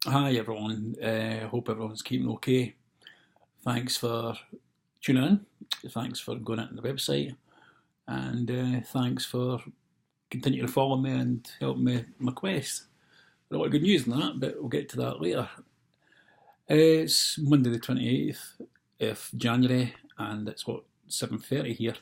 Hi everyone, hope everyone's keeping okay. Thanks for tuning in, thanks for going out on the website, and thanks for continuing to follow me and help me with my quest. A lot of good news in that, but we'll get to that later. It's Monday the 28th of January, and it's 7:30 here.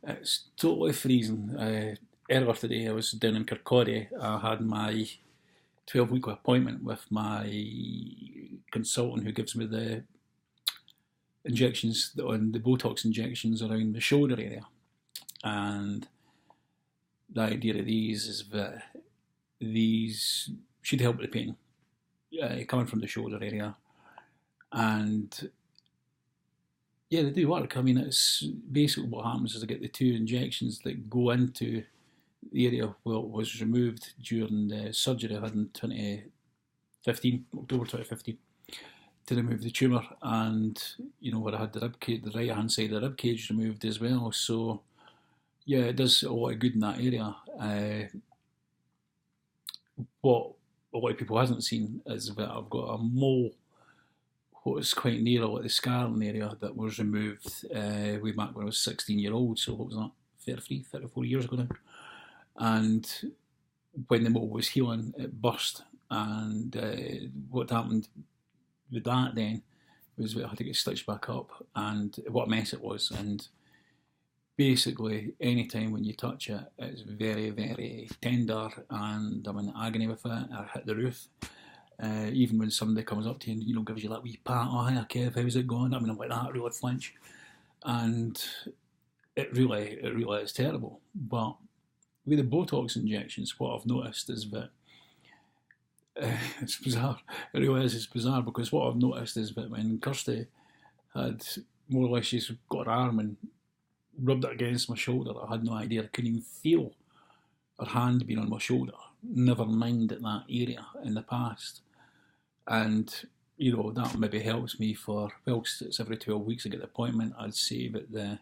It's totally freezing. Earlier today I was down in Kirkcaldy. I had my 12-week appointment with my consultant who gives me the injections on the Botox injections around the shoulder area. And the idea of these is that these should help with the pain coming from the shoulder area. And yeah, they do work. I mean, it's basically what happens is I get the two injections that go into the area where it was removed during the surgery I had in 2015, October 2015, to remove the tumour, and where I had the rib cage, the right hand side of the rib cage removed as well. So yeah, it does a lot of good in that area. What a lot of people hasn't seen is that I've got a mole what is quite near a lot of the scarring area that was removed way back when I was 16 year old. So what was that? 33, 34 years ago now. And when the mole was healing, it burst. And what happened with that then was that I had to get stitched back up, and what a mess it was. And basically, any time when you touch it, it's very, very tender, and I'm in agony with it. I hit the roof. Even when somebody comes up to you and gives you that wee pat, oh hiya Kev, how's it going? I mean, I'm like that, really flinch, and it really is terrible. But with the Botox injections, what I've noticed is that it's bizarre. It really is. It's bizarre because what I've noticed is that when Kirsty had more or less just got her arm and rubbed it against my shoulder, I had no idea. I couldn't even feel her hand being on my shoulder. Never mind at that area in the past. And that maybe helps me for, well, it's every 12 weeks I get the appointment. I'd say that the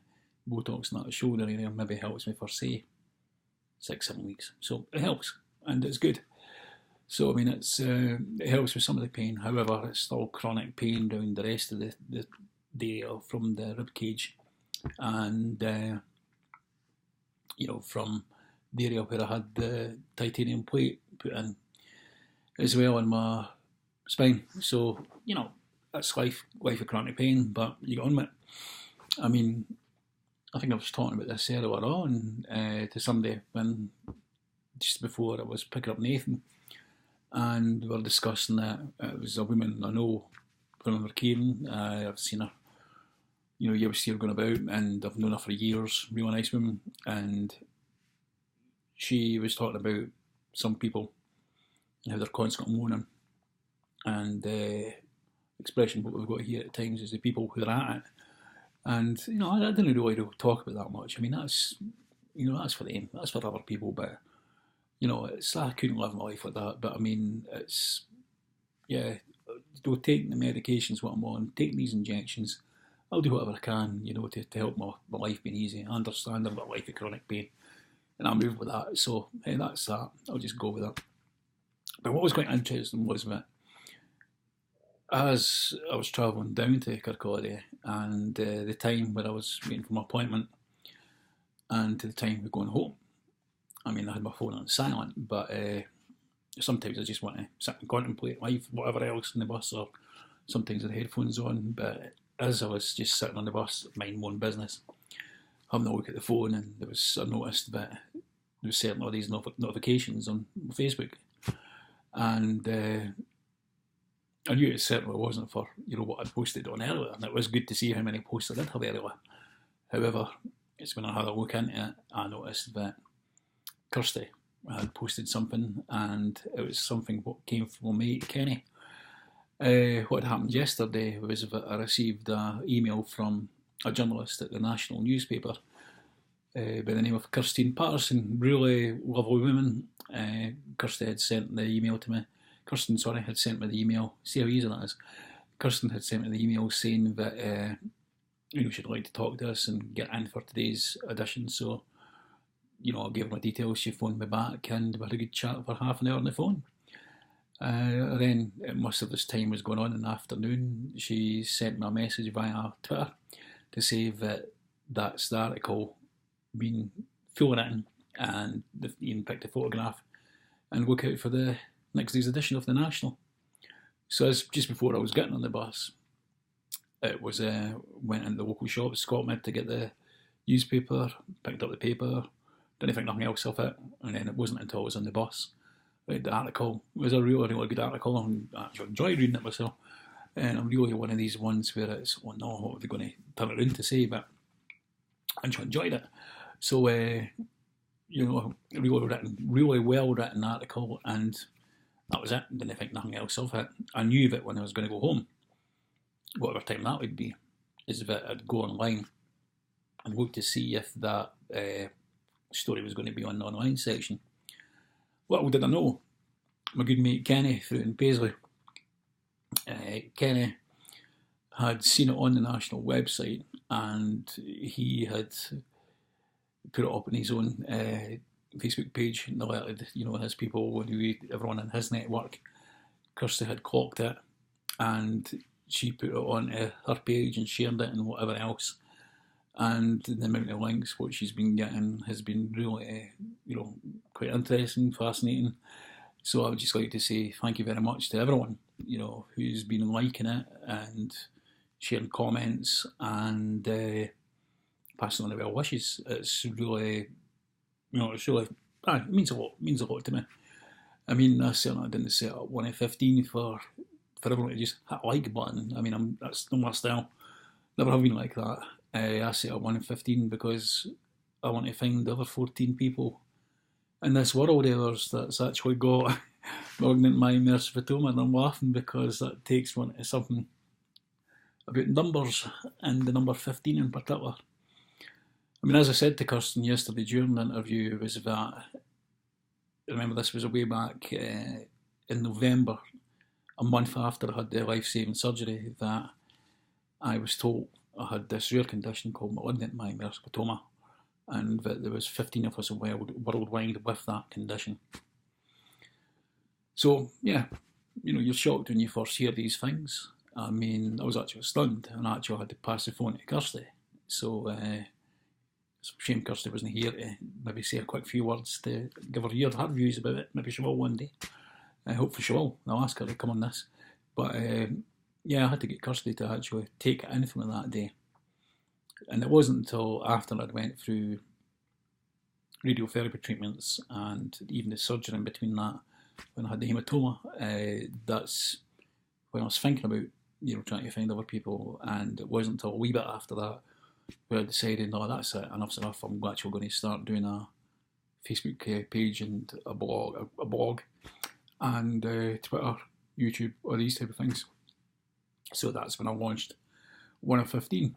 Botox in that shoulder area maybe helps me for, say, 6, 7 weeks. So it helps, and it's good. So I mean, it helps with some of the pain. However, it's still chronic pain down the rest of the area from the rib cage, and from the area where I had the titanium plate put in, as well in my spine. So that's life of chronic pain, but you get on with it. I mean, I think I was talking about this earlier on to somebody when just before I was picking up Nathan, and we were discussing that it was a woman I know from her Kieran. I've seen her, you ever see her going about, and I've known her for years. Really nice woman, and she was talking about some people how they're constantly moaning, and the expression what we've got here at times is the people who are at it. And I didn't really talk about that much. I mean, that's for them, that's for other people, but it's I couldn't live my life like that. But I mean, it's yeah, taking the medications what I'm on, taking these injections. I'll do whatever I can, to help my life being easy. I understand I've got a life of chronic pain, and I move with that. So hey, that's that. I'll just go with that. But what was quite interesting was that as I was travelling down to Kirkcaldy, and the time where I was waiting for my appointment, and to the time we're going home, I mean, I had my phone on silent, but sometimes I just want to sit and contemplate life, whatever else in the bus, or sometimes with headphones on. But as I was just sitting on the bus, minding my own business, having a look at the phone, and I noticed that there was certain all these notifications on Facebook, and I knew it certainly wasn't for what I'd posted on earlier, and it was good to see how many posts I did have earlier. However, it's when I had a look into it, I noticed that Kirsty had posted something, and it was something what came from my mate Kenny. What happened yesterday was that I received an email from a journalist at the national newspaper by the name of Kirstine Patterson, really lovely woman. Kirsty had sent the email to me. Kirsten, sorry, had sent me the email. See how easy that is. Kirsten had sent me the email saying that she'd like to talk to us and get in for today's edition. So, I gave her my details. She phoned me back, and we had a good chat for half an hour on the phone. Then, most of this time was going on in the afternoon, she sent me a message via Twitter to say that that's the article been full written, and Ian picked a photograph, and look out for the next day's edition of the National. So as just before I was getting on the bus, it was went into the local shop, Scotland, to get the newspaper, picked up the paper, didn't think nothing else of it, and then it wasn't until I was on the bus. The article was a really, really good article, and I actually enjoyed reading it myself. And I'm really one of these ones where it's, oh no, what are they going to turn it around to say? But I actually enjoyed it. So, really well written article, and that was it. Didn't think nothing else of it. I knew that when I was going to go home, whatever time that would be, is that I'd go online and look to see if that story was going to be on the online section. Little did I know, my good mate Kenny through in Paisley, Kenny had seen it on the National website, and he had put it up on his own Facebook page and alerted, his people, everyone in his network. Kirsty had clocked it, and she put it on her page and shared it and whatever else. And the amount of links what she's been getting has been really, quite interesting, fascinating. So I would just like to say thank you very much to everyone, who's been liking it and sharing comments and passing on the well wishes. It's really, it means a lot to me. I mean, I certainly didn't set up 1 in 15 for everyone to just hit a like button. I mean, that's not my style. Never have been like that. I set up 1 in 15 because I want to find the other 14 people in this world of ours that's actually got Malignant Myopericytoma, and I'm laughing because that takes one to something about numbers, and the number 15 in particular. I mean, as I said to Kirsten yesterday during the interview, was that, remember this was a way back in November, a month after I had the life-saving surgery, that I was told I had this rare condition called Malignant Myopericytoma, and that there was 15 of us worldwide with that condition. So, yeah, you're shocked when you first hear these things. I mean, I was actually stunned, and I actually had to pass the phone to Kirsty. So, it's a shame Kirsty wasn't here to maybe say a quick few words to give her views about it. Maybe she will one day. Hopefully she will. I'll ask her to come on this. But, yeah, I had to get Kirsty to actually take it in from that day. And it wasn't until after I'd went through radiotherapy treatments and even the surgery in between that, when I had the hematoma, that's when I was thinking about, trying to find other people. And it wasn't until a wee bit after that where I decided, no, that's it, enough's enough. I'm actually going to start doing a Facebook page and a blog and Twitter, YouTube, all these type of things. So that's when I launched 1 in 15.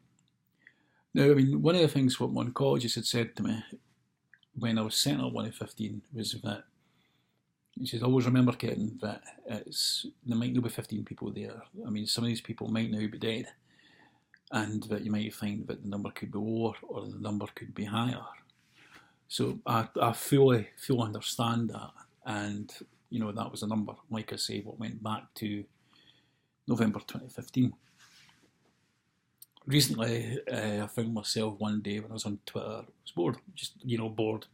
Now, I mean, one of the things what my oncologist had said to me when I was setting up 1 in 15 was that, he says, always remember, Ken, that there might not be 15 people there. I mean, some of these people might now be dead, and that you might find that the number could be lower or the number could be higher. So I fully understand that, and, that was a number, like I say, what went back to November 2015. Recently, I found myself one day when I was on Twitter, I was bored,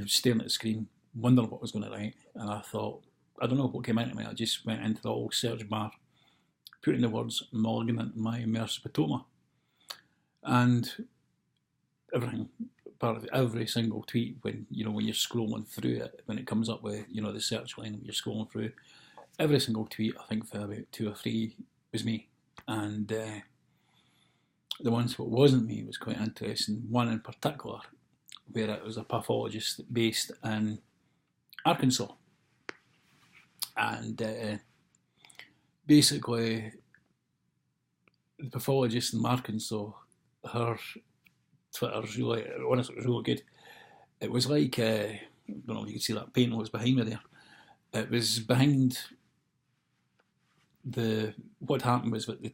staring at the screen, wondering what I was going to write, and I thought, I don't know what came into me, I just went into the old search bar, put in the words Malignant Myopericytoma, and everything, part of every single tweet, when you're scrolling through it, when it comes up with, the search line, when you're scrolling through, every single tweet, I think for about 2 or 3, was me. And the ones that wasn't me was quite interesting. One in particular, where it was a pathologist based in Arkansas. And basically, the pathologist in Arkansas, her Twitter's really, honestly, it was really good. It was like, I don't know if you can see that painting was behind me there. It was behind what happened was that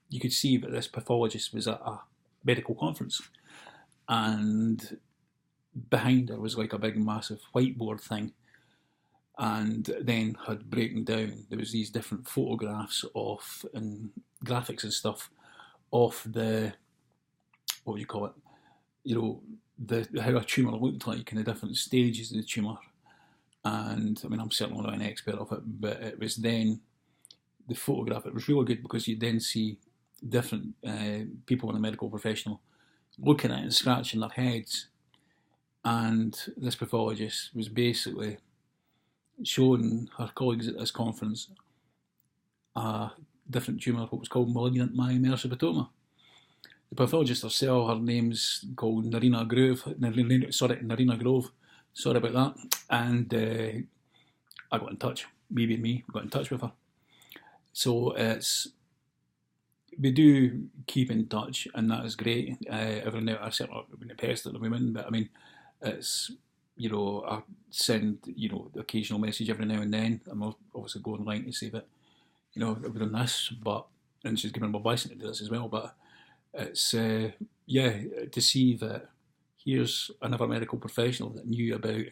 you could see that this pathologist was at a medical conference, and behind her was like a big massive whiteboard thing, and then had breaking down. There was these different photographs of and graphics and stuff of the, what would you call it? You know, the how a tumour looked like in the different stages of the tumour. And I mean, I'm certainly not an expert of it, but it was then the photograph. It was really good because you then see different people in the medical professional looking at it and scratching their heads. And this pathologist was basically showing her colleagues at this conference a different tumour, what was called Malignant Myopericytoma. The pathologist herself, her name's called Narina Grove. Sorry about that. And I got in touch, maybe me, got in touch with her. So we do keep in touch, and that is great. Every now, I certainly wouldn't pester the women, but I mean, it's, you know, I send, you know, the occasional message every now and then. I'm obviously going online to say that, you know, I've done this, but, and she's given my blessing to do this as well, but it's, yeah, to see that here's another medical professional that knew about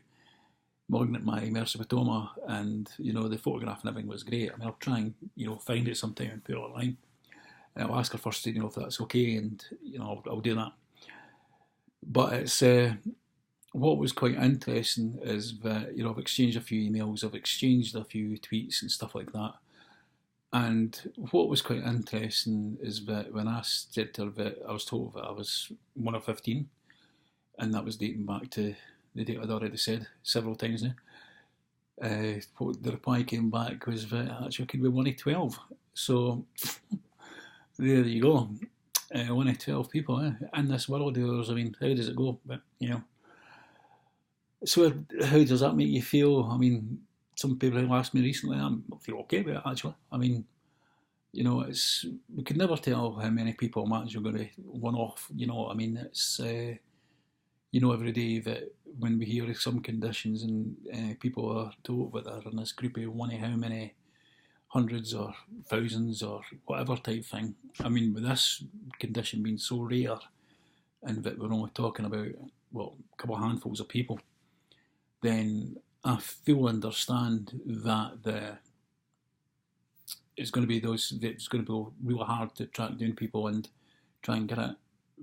malignant myopericytoma, and, you know, the photograph and everything was great. I mean, I'll try and, you know, find it sometime and put it online. And I'll ask her first, you know, if that's okay, and, you know, I'll do that. But it's, what was quite interesting is that, you know, I've exchanged a few emails, I've exchanged a few tweets and stuff like that. And what was quite interesting is that when I said to her that I was told that I was 1 of 15, and that was dating back to the date I'd already said several times now, the reply came back was that actually I could be 1 of 12. So there you go. 1 of 12 people in this world. I mean, how does it go? But, you know. So how does that make you feel? I mean, some people have asked me recently, I feel okay with it, actually. I mean, you know, it's, we could never tell how many people I'm actually going to one off, you know. I mean, it's, you know, every day that when we hear of some conditions and people are told that they're in this group of one of how many hundreds or thousands or whatever type thing. I mean, with this condition being so rare, and that we're only talking about, well, a couple of handfuls of people, then I fully understand that it's going to be it's going to be really hard to track down people and try and get it.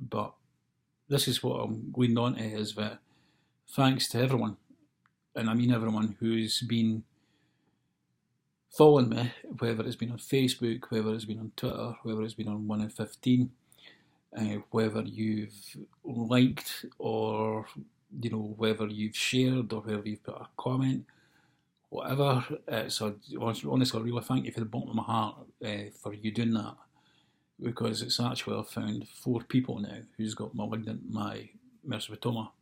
But this is what I'm going on to, is that thanks to everyone, and I mean everyone who's been following me, whether it's been on Facebook, whether it's been on Twitter, whether it's been on 1 of 15, whether you've liked, or, you know, whether you've shared, or whether you've put a comment, whatever. So honestly, I really thank you from the bottom of my heart for you doing that, because it's actually, I've found 4 people now who's got malignant myopericytoma.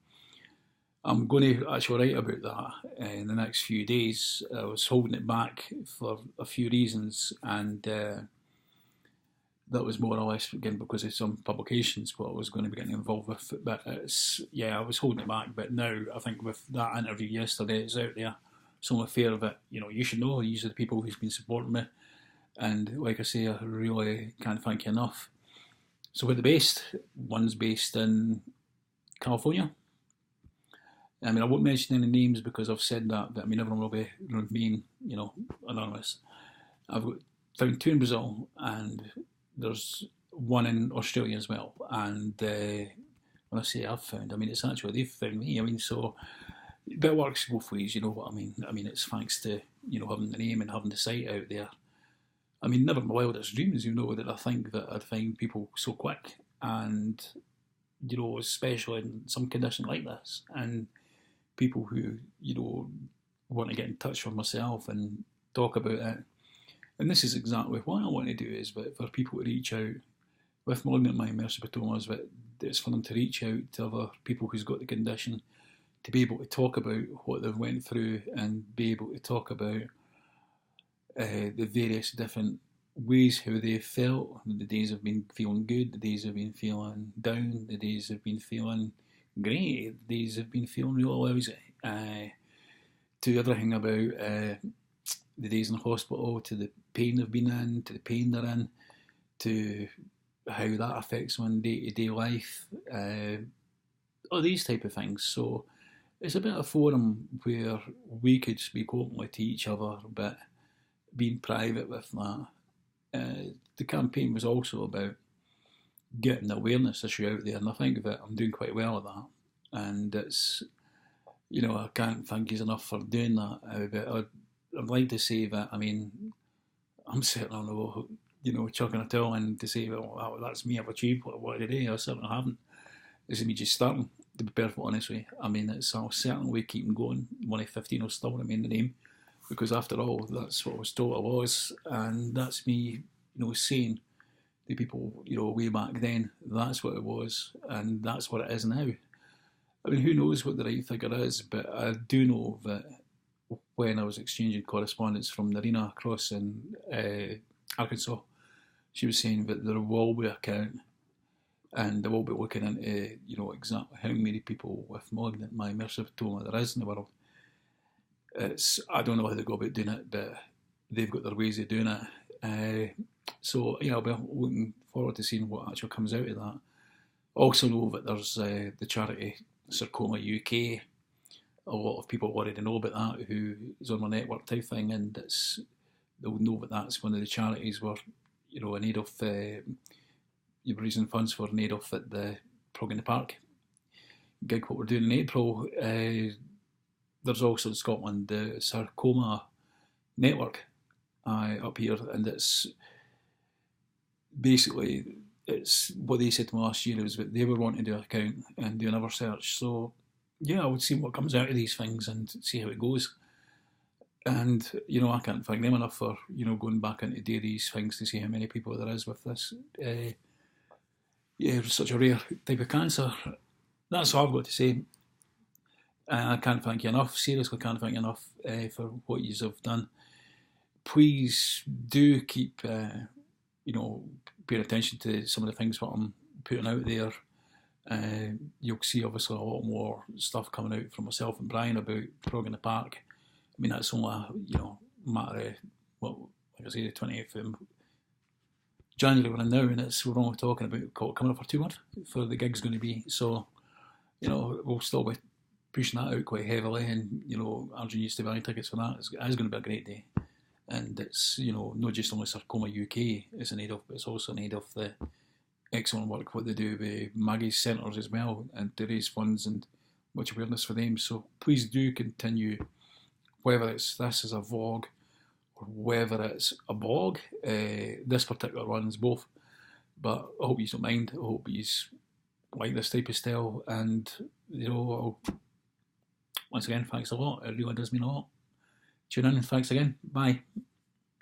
I'm going to actually write about that in the next few days. I was holding it back for a few reasons, and that was more or less, again, because of some publications what I was going to be getting involved with. But it's, yeah, I was holding it back, but now I think with that interview yesterday, it's out there. So I'm aware of it. You know, you should know, these are the people who've been supporting me, and like I say, I really can't thank you enough. So we're the based, one's based in California. I mean, I won't mention any names because I've said that, but I mean, everyone will be remain, you know, anonymous. I've found 2 in Brazil, and there's 1 in Australia as well. And when I say I've found, I mean, it's actually they've found me. I mean, so, but it works both ways, you know what I mean? I mean, it's thanks to, you know, having the name and having the site out there. I mean, never in my wildest dreams, you know, that I think that I'd find people so quick, and, you know, especially in some condition like this, and people who, you know, want to get in touch with myself and talk about it. And this is exactly what I want to do, is for people to reach out with malignant myopericytomas, but it's for them to reach out to other people who's got the condition, to be able to talk about what they've went through, and be able to talk about the various different ways how they felt. The days have been feeling good, the days have been feeling down, the days have been feeling great, the days have been feeling real lousy, to everything about the days in the hospital, to the pain they've been in, to the pain they're in, to how that affects them in day-to-day life, all these type of things. So it's a bit of a forum where we could speak openly to each other, but being private with that. The campaign was also about getting the awareness issue out there, and I think that I'm doing quite well at that. And it's, I can't thank you enough for doing that. But I'd like to say that, I mean, I'm certainly not, chucking a towel in to say, well, that's me, I've achieved what I wanted to do. I certainly haven't. This is me just starting, to be perfectly honest with you. I mean, I'll certainly keep going. 1 of 15 will still remain the name, because after all, that's what I was told I was, and that's me, saying to people, way back then, that's what it was, and that's what it is now. I mean, who knows what the right figure is, but I do know that when I was exchanging correspondence from Narina across in Arkansas, she was saying that there will be a count, and they will be looking into, exactly how many people with malignant myopericytoma there is in the world. I don't know how they go about doing it, but they've got their ways of doing it. So, I'll be looking forward to seeing what actually comes out of that. I also know that there's the charity Sarcoma UK. A lot of people already know about that, who is on my network type thing, and they'll know that that's one of the charities where, in aid of, you're raising funds for in aid of at the Prog in the Park gig, what we're doing in April. There's also in Scotland the Sarcoma Network up here, and it's basically, it's what they said to me last year is that they were wanting to do an account and do another search. So yeah, I would see what comes out of these things and see how it goes. And I can't thank them enough for going back into do these things to see how many people there is with this. It's such a rare type of cancer. That's all I've got to say. I can't thank you enough. Seriously, can't thank you enough for what you have done. Please do keep, paying attention to some of the things that I'm putting out there. You'll see obviously a lot more stuff coming out from myself and Brian about Prog in the Park. I mean, that's only a matter of, like I say, the 20th of January we're in now, and we're only talking about coming up for 2 months for the gig's going to be. So, we'll still be pushing that out quite heavily, and urging you to buy tickets for that. It's going to be a great day, and it's not just only Sarcoma UK is in aid of, but it's also in aid of the excellent work what they do with Maggie's centres as well, and to raise funds and much awareness for them. So please do continue, whether it's this is a vlog or whether it's a blog. This particular one is both, but I hope you don't mind. I hope you like this type of style, and once again, thanks a lot. It really does mean a lot. Tune in, and thanks again. Bye.